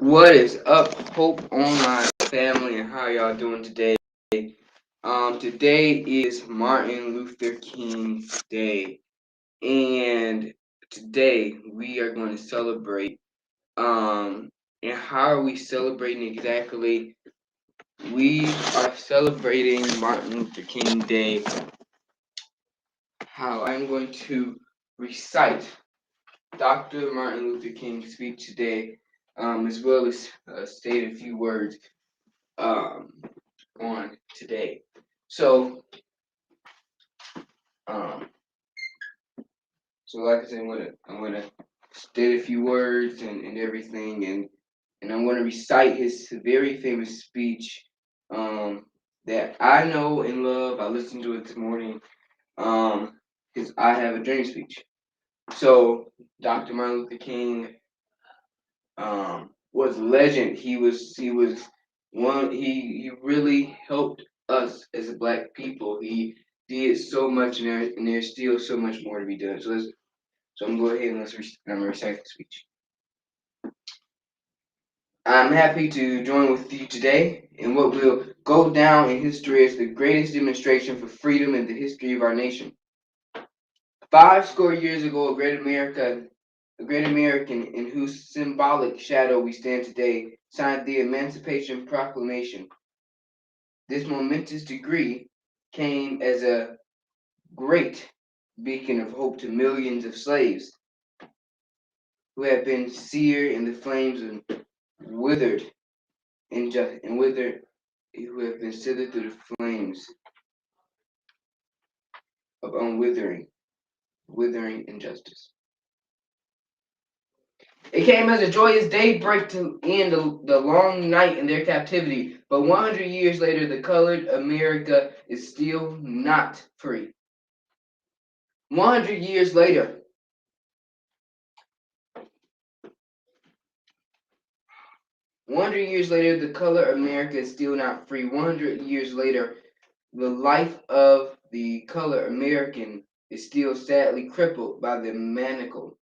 What is up, Hope Online family, and how y'all doing today? Today is Martin Luther King Day, and today we are going to celebrate. And how are we celebrating exactly? We are celebrating Martin Luther King Day. How I'm going to recite Dr. Martin Luther King's speech today, as well as state a few words. Um, on today. So, um, like I said, I'm gonna state a few words and everything, and I'm gonna recite his very famous speech, that I know and love. I listened to it this morning, his "I Have a Dream" speech. So, Dr. Martin Luther King, was a legend. He was one. He really helped us as a black people. He did so much, and there's still so much more to be done. So I'm gonna go ahead and I'm gonna recite the speech. I'm happy to join with you today in what will go down in history as the greatest demonstration for freedom in the history of our nation. 50 years ago, a great American in whose symbolic shadow we stand today, signed the Emancipation Proclamation. This momentous decree came as a great beacon of hope to millions of slaves who had been seared in the flames and withered who have been seared through the flames of withering injustice. It came as a joyous daybreak to end the long night in their captivity, but 100 years later, the colored America is still not free. 100 years later, 100 years later, the color America is still not free. 100 years later, the life of the color American is still sadly crippled by the manacle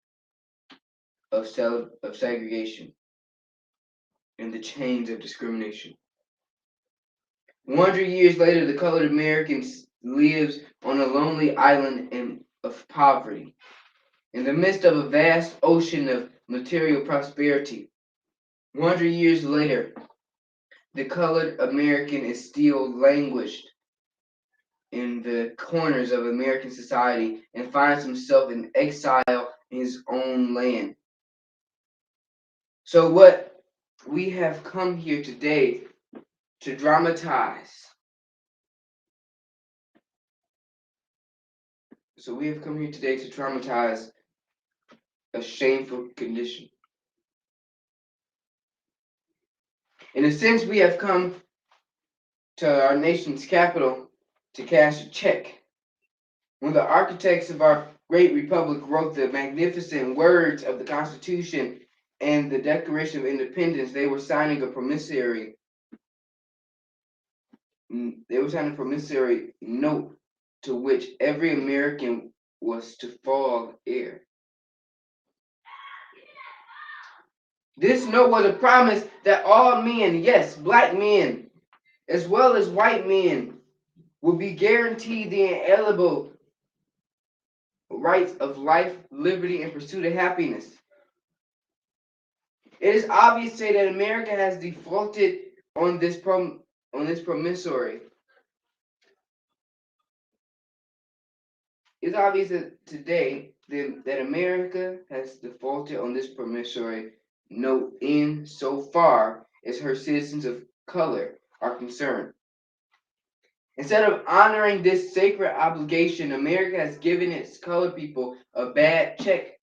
of segregation and the chains of discrimination. 100 years later, the colored American lives on a lonely island of poverty, in the midst of a vast ocean of material prosperity. 100 years later, the colored American is still languished in the corners of American society and finds himself in exile in his own land. So, what we have come here today to dramatize. So, we have come here today to dramatize a shameful condition. In a sense, we have come to our nation's capital to cash a check. When the architects of our great republic wrote the magnificent words of the Constitution and the Declaration of Independence, they were signing a promissory note to which every American was to fall heir. This note was a promise that all men, yes, black men, as well as white men, would be guaranteed the inalienable rights of life, liberty, and pursuit of happiness. It is obvious to say that America has defaulted on this promissory. It's obvious that today that America has defaulted on this promissory note in so far as her citizens of color are concerned. Instead of honoring this sacred obligation, America has given its colored people a bad check,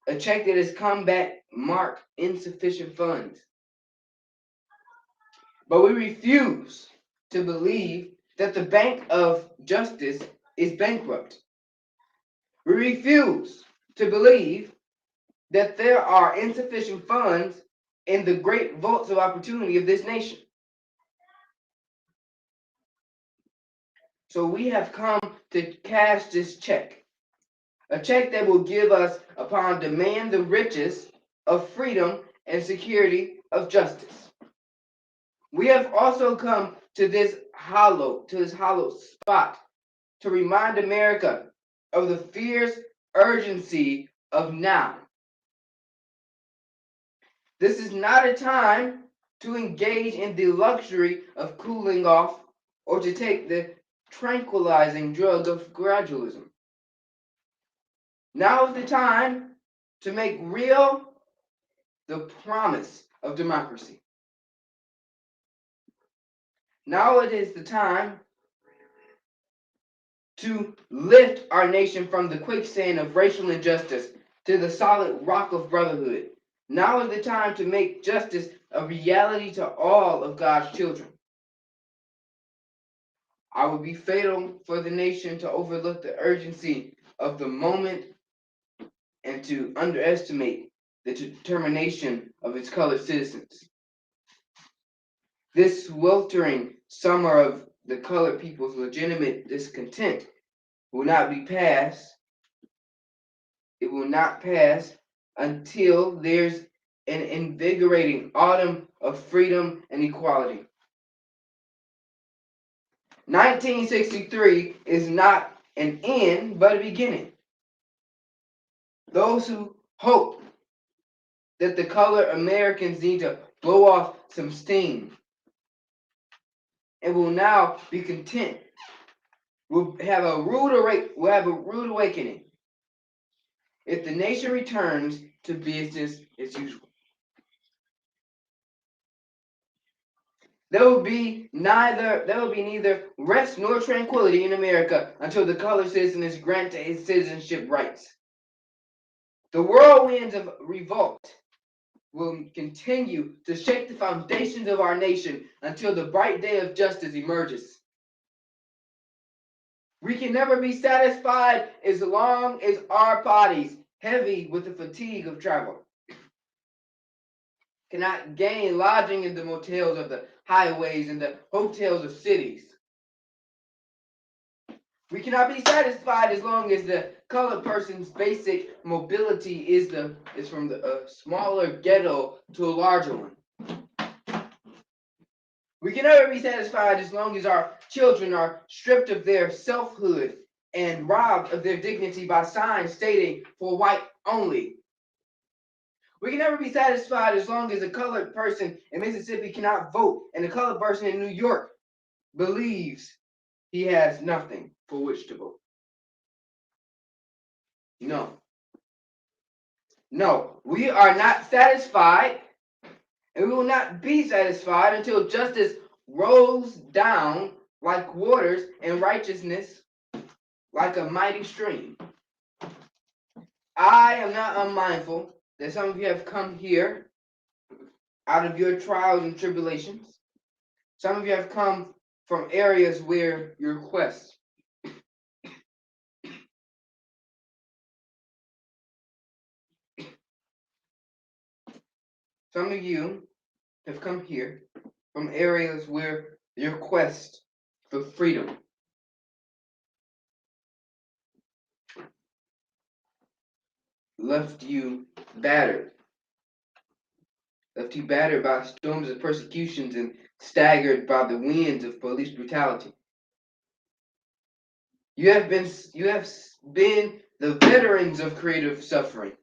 a check that has come back marked insufficient funds. But we refuse to believe that the Bank of Justice is bankrupt. We refuse to believe that there are insufficient funds in the great vaults of opportunity of this nation. So we have come to cash this check, a check that will give us, upon demand, the riches of freedom and security of justice. We have also come to this hollow spot to remind America of the fierce urgency of now. This is not a time to engage in the luxury of cooling off or to take the tranquilizing drug of gradualism. Now is the time to make real the promise of democracy. Now it is the time to lift our nation from the quicksand of racial injustice to the solid rock of brotherhood. Now is the time to make justice a reality to all of God's children. I would be fatal for the nation to overlook the urgency of the moment and to underestimate the determination of its colored citizens. This sweltering summer of the colored people's legitimate discontent will not be passed. It will not pass until there's an invigorating autumn of freedom and equality. 1963 is not an end, but a beginning. Those who hope that the colored Americans need to blow off some steam and will now be content will have a rude awakening if the nation returns to business as usual. There will be neither rest nor tranquility in America until the colored citizen is granted his citizenship rights. The whirlwinds of revolt will continue to shake the foundations of our nation until the bright day of justice emerges. We can never be satisfied as long as our bodies, heavy with the fatigue of travel, cannot gain lodging in the motels of the highways and the hotels of cities. We cannot be satisfied as long as the colored person's basic mobility is from the smaller ghetto to a larger one. We can never be satisfied as long as our children are stripped of their selfhood and robbed of their dignity by signs stating for white only. We can never be satisfied as long as a colored person in Mississippi cannot vote and a colored person in New York believes he has nothing for which to vote. No, we are not satisfied, and we will not be satisfied until justice rolls down like waters and righteousness like a mighty stream. I am not unmindful that some of you have come here out of your trials and tribulations. Some of you have come from areas where your quest some of you have come here from areas where your quest for freedom left you battered. Left you battered by storms of persecutions and staggered by the winds of police brutality. You have been the veterans of creative suffering.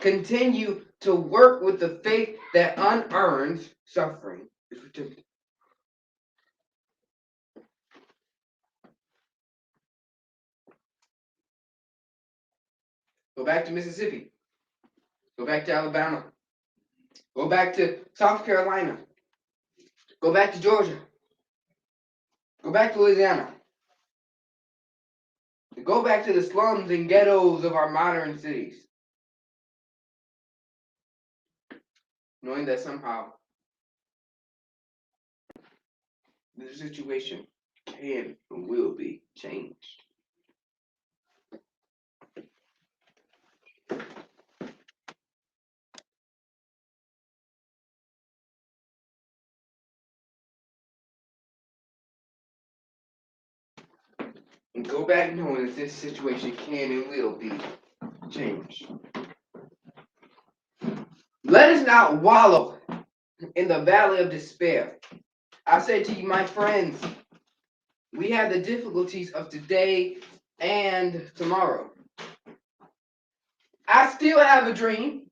Continue to work with the faith that unearned suffering is redemptive. Go back to Mississippi. Go back to Alabama. Go back to South Carolina. Go back to Georgia. Go back to Louisiana. Go back to the slums and ghettos of our modern cities. Knowing that somehow the situation can and will be changed. And go back knowing that this situation can and will be changed. Let us not wallow in the valley of despair. I say to you, my friends, we have the difficulties of today and tomorrow. I still have a dream.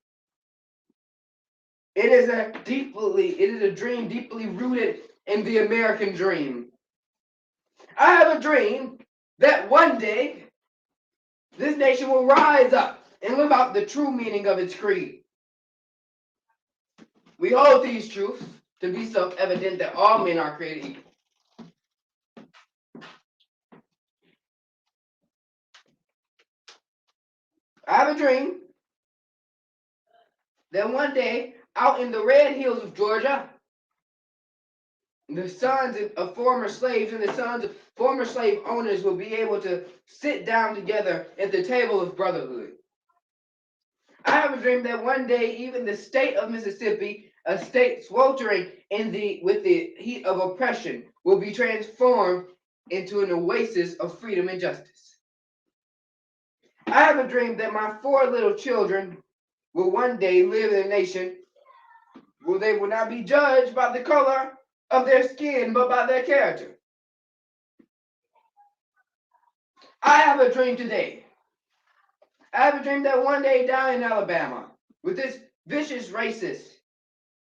It is a dream deeply rooted in the American dream. I have a dream that one day this nation will rise up and live out the true meaning of its creed. We hold these truths to be self-evident that all men are created equal. I have a dream that one day, out in the red hills of Georgia, the sons of former slaves and the sons of former slave owners will be able to sit down together at the table of brotherhood. I have a dream that one day, even the state of Mississippi, a state sweltering with the heat of oppression, will be transformed into an oasis of freedom and justice. I have a dream that my 4 little children will one day live in a nation where they will not be judged by the color of their skin, but by their character. I have a dream today. I have a dream that one day down in Alabama, with this vicious racist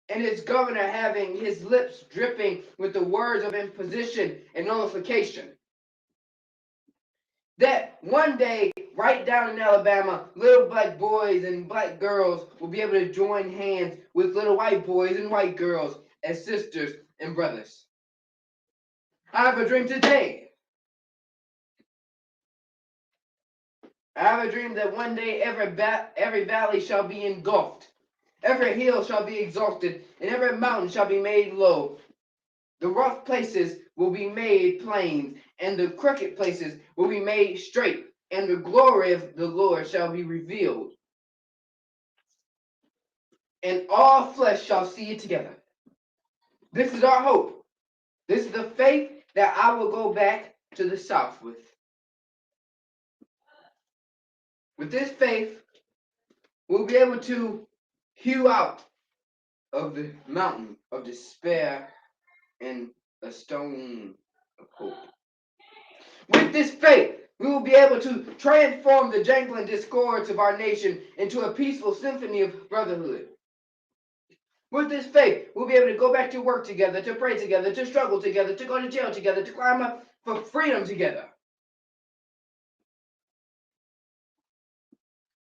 and its governor having his lips dripping with the words of imposition and nullification, that one day, right down in Alabama, little black boys and black girls will be able to join hands with little white boys and white girls as sisters and brothers. I have a dream today. I have a dream that one day every valley shall be engulfed, every hill shall be exalted, and every mountain shall be made low. The rough places will be made plains, and the crooked places will be made straight, and the glory of the Lord shall be revealed. And all flesh shall see it together. This is our hope. This is the faith that I will go back to the South with. With this faith, we'll be able to hew out of the mountain of despair and a stone of hope. With this faith, we will be able to transform the jangling discords of our nation into a peaceful symphony of brotherhood. With this faith, we'll be able to go back to work together, to pray together, to struggle together, to go to jail together, to climb up for freedom together.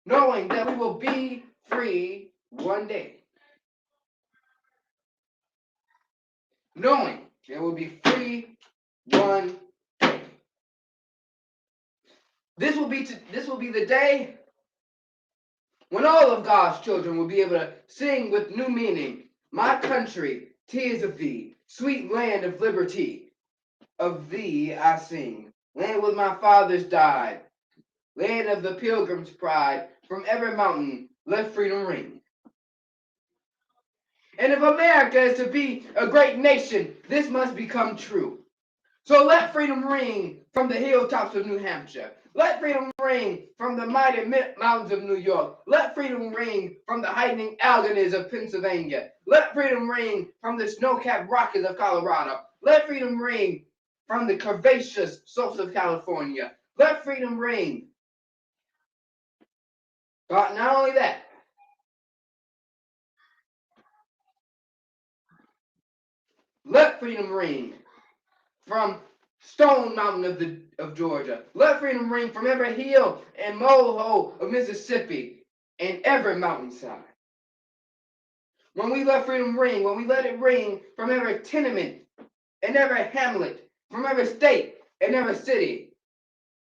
Knowing that we will be free one day. Knowing that we'll be free one day. This will be the day when all of God's children will be able to sing with new meaning. My country, 'tis of thee, sweet land of liberty. Of thee I sing. Land where my fathers died. Land of the pilgrim's pride. From every mountain, let freedom ring. And if America is to be a great nation, this must become true. So let freedom ring from the hilltops of New Hampshire. Let freedom ring from the mighty mountains of New York. Let freedom ring from the heightening Alleghenies of Pennsylvania. Let freedom ring from the snow-capped Rockies of Colorado. Let freedom ring from the curvaceous slopes of California. Let freedom ring. But not only that, let freedom ring from Stone Mountain of Georgia. Let freedom ring from every hill and molehill of Mississippi and every mountainside. When we let freedom ring, when we let it ring from every tenement and every hamlet, from every state and every city,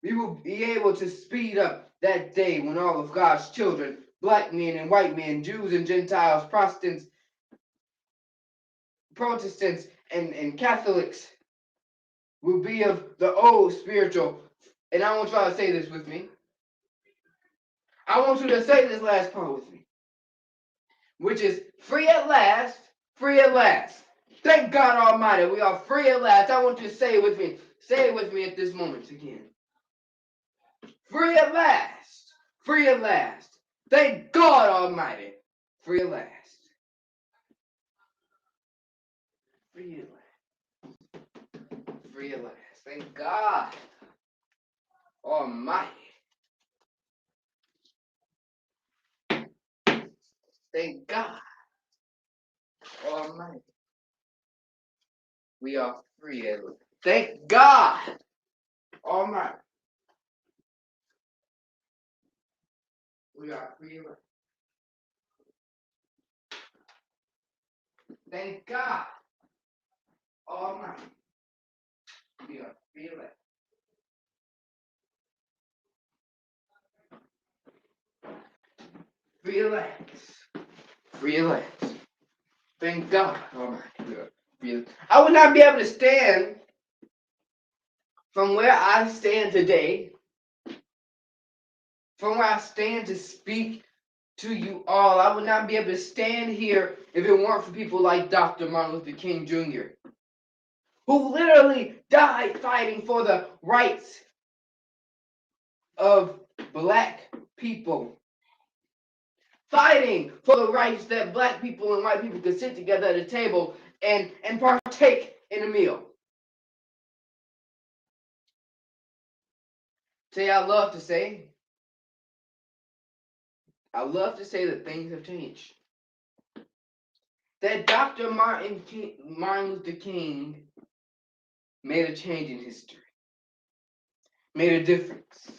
we will be able to speed up that day when all of God's children, black men and white men, Jews and Gentiles, Protestants and Catholics, will be of the old spiritual. And I want y'all to say this with me. I want you to say this last part with me, which is free at last, free at last. Thank God Almighty, we are free at last. I want you to say it with me. Say it with me at this moment again. Free at last, free at last. Thank God Almighty, free at last. free at last. Free at last. Thank God Almighty. Thank God Almighty. We are free at last. Thank God Almighty. We are free at last. Thank God Almighty. We are free at last. Free at last. Free at last. Thank God Almighty. We are free at last. I would not be able to stand from where I stand today, from where I stand to speak to you all. I would not be able to stand here if it weren't for people like Dr. Martin Luther King Jr., who literally died fighting for the rights of black people, fighting for the rights that black people and white people could sit together at a table and partake in a meal. I love to say that things have changed. That Dr. Martin Luther King made a change in history, made a difference.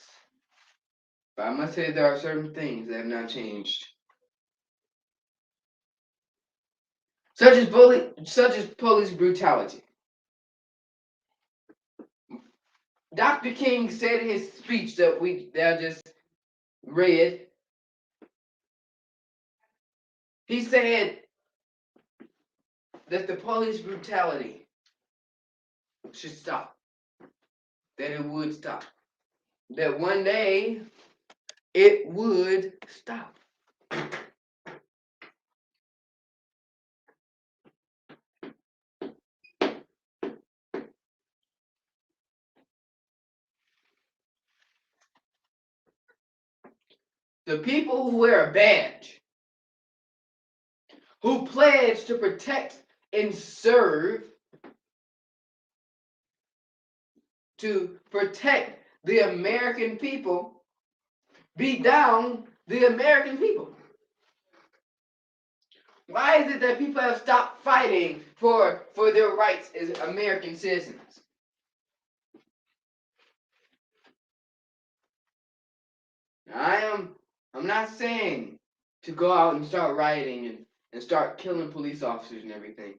But I must say there are certain things that have not changed. Such as police brutality. Dr. King said in his speech that I just read, he said that the police brutality should stop. That it would stop. That one day it would stop. The people who wear a badge, who pledge to protect and serve, to protect the American people, beat down the American people. Why is it that people have stopped fighting for their rights as American citizens? I'm not saying to go out and start rioting and start killing police officers and everything.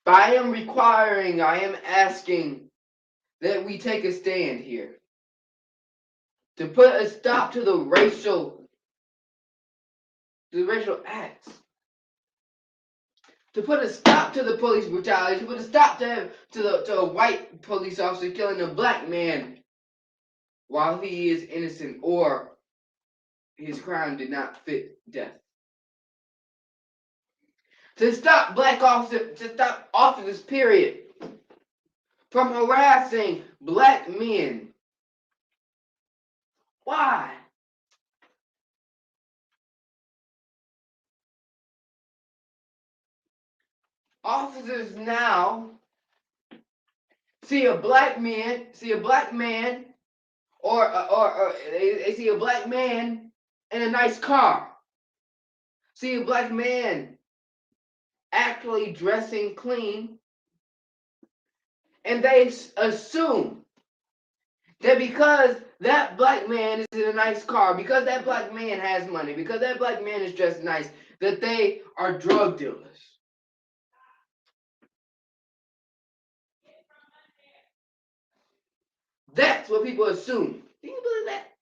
But I am asking that we take a stand here. To put a stop to the racial acts. To put a stop to the police brutality, to put a stop to a white police officer killing a black man while he is innocent or his crime did not fit death. To stop officers, period, from harassing black men. Why? Officers now see a black man, or they see a black man in a nice car. See a black man actually dressing clean, and they assume that because that black man is in a nice car, because that black man has money, because that black man is dressed nice, that they are drug dealers. That's what people assume. Do you believe that?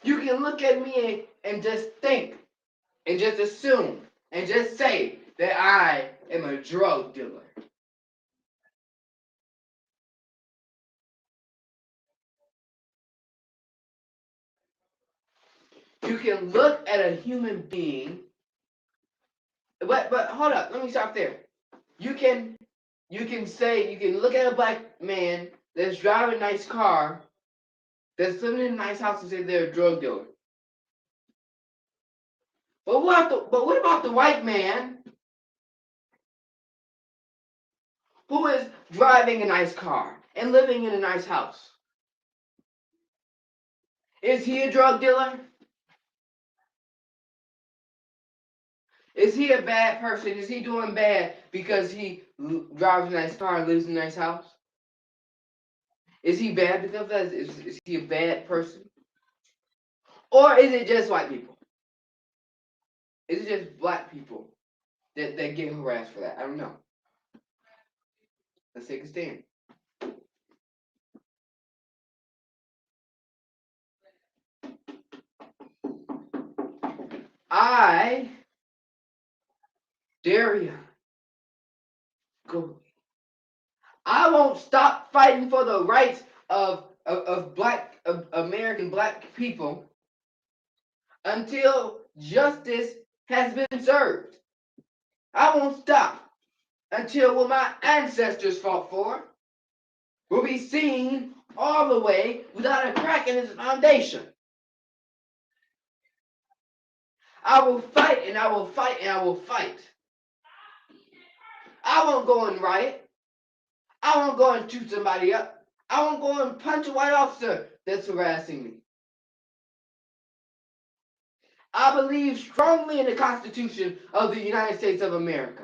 You can look at me and just think and just assume and just say that I am a drug dealer. You can look at a human being, but hold up, let me stop there. You can look at a black man that's driving a nice car, that's living in a nice house, and say they're a drug dealer. But what about the white man who is driving a nice car and living in a nice house? Is he a drug dealer? Is he a bad person? Is he doing bad because he drives a nice car and lives in a nice house? Is he bad because of that? Is he a bad person? Or is it just white people? Is it just black people that get harassed for that? I don't know. Let's take a stand. I dare you. Go. I won't stop fighting for the rights of black of American black people until justice has been served. I won't stop until what my ancestors fought for will be seen all the way without a crack in its foundation. I will fight and I will fight and I will fight. I won't go and riot. I won't go and shoot somebody up. I won't go and punch a white officer that's harassing me. I believe strongly in the Constitution of the United States of America.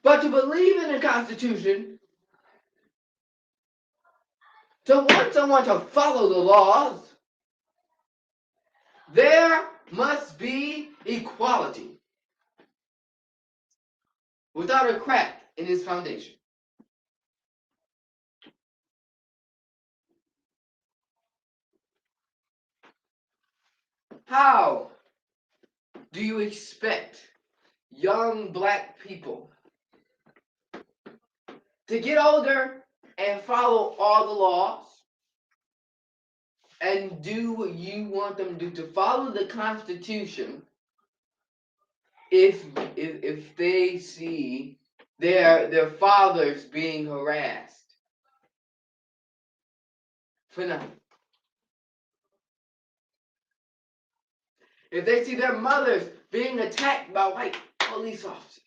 But to believe in the Constitution, to want someone to follow the laws, there must be equality without a crack in its foundation. How do you expect young black people to get older and follow all the laws and do what you want them to do, to follow the Constitution, if they see their fathers being harassed for nothing? If they see their mothers being attacked by white police officers?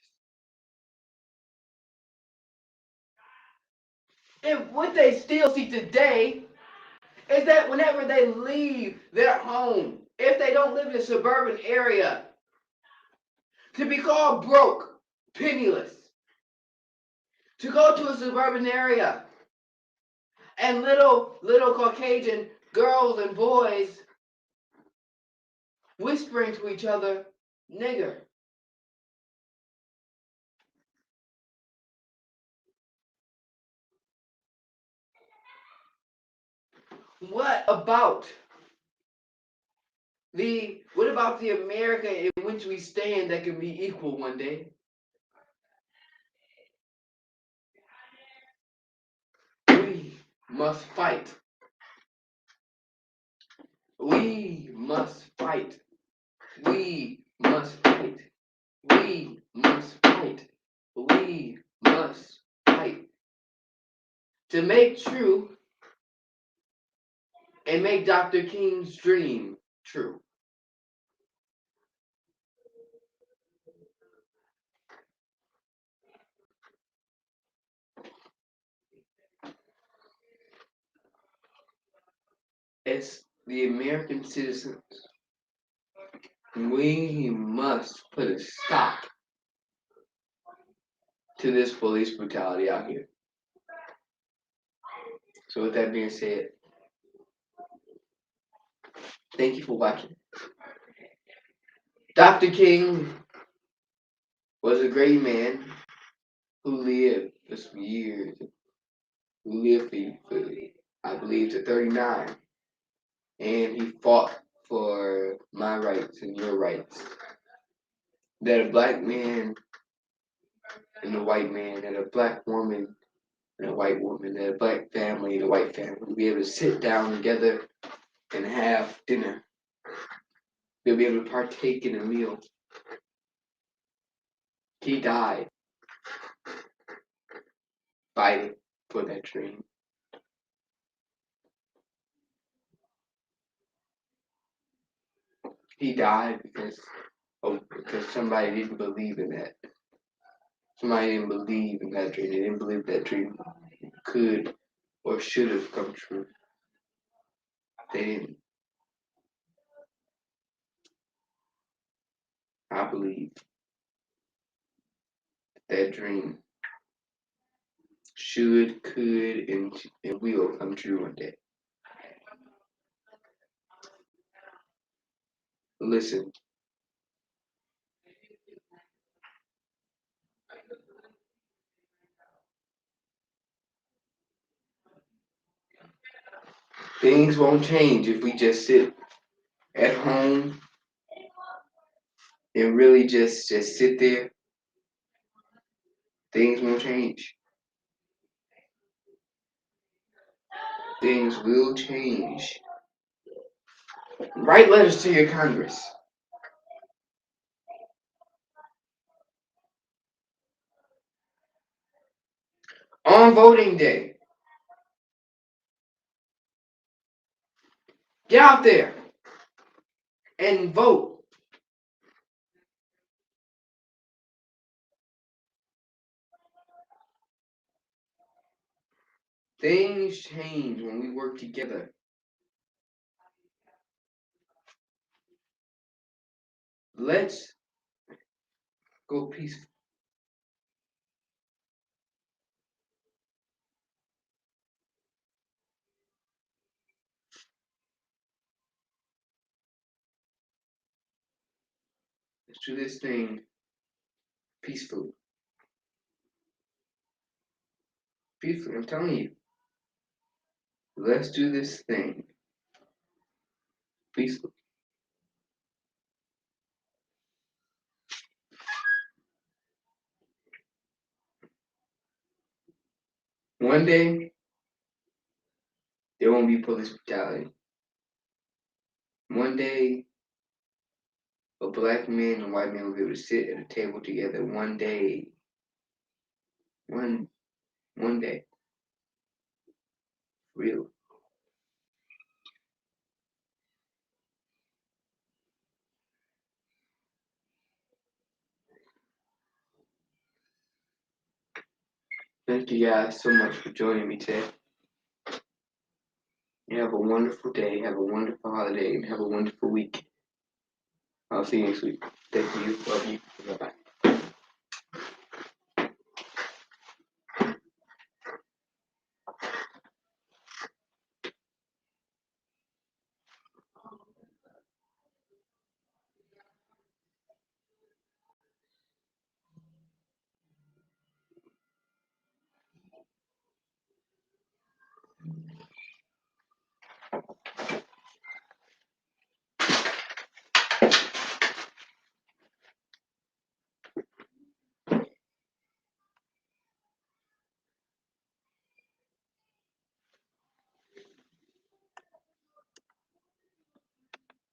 If what they still see today is that whenever they leave their home, if they don't live in a suburban area, to be called broke, penniless, to go to a suburban area and little Caucasian girls and boys whispering to each other, nigger. What about the America in which we stand that can be equal one day? We must fight. We must fight. We must fight. We must fight. We must fight to make true and make Dr. King's dream true. As the American citizens, we must put a stop to this police brutality out here. So with that being said, thank you for watching. Dr. King was a great man who lived for some years, who lived for I believe to 39, and he fought for my rights and your rights. That a black man and a white man, that a black woman and a white woman, that a black family and a white family will be able to sit down together and have dinner. They'll be able to partake in a meal. He died fighting for that dream. He died because somebody didn't believe in that. Somebody didn't believe in that dream. They didn't believe that dream could or should have come true. They didn't. I believe that dream should, could, and will come true one day. Listen, things won't change if we just sit at home and really just sit there. Things won't change. Things will change. Write letters to your Congress. On voting day, get out there and vote. Things change when we work together. Let's go peaceful. Let's do this thing peacefully. Peacefully, I'm telling you. Let's do this thing peacefully. One day, there won't be police brutality. One day, a black man and a white man will be able to sit at a table together. One day, one day, real. Thank you guys so much for joining me today. You have a wonderful day, have a wonderful holiday, and have a wonderful week. I'll see you next week. Thank you. Love you. Bye bye.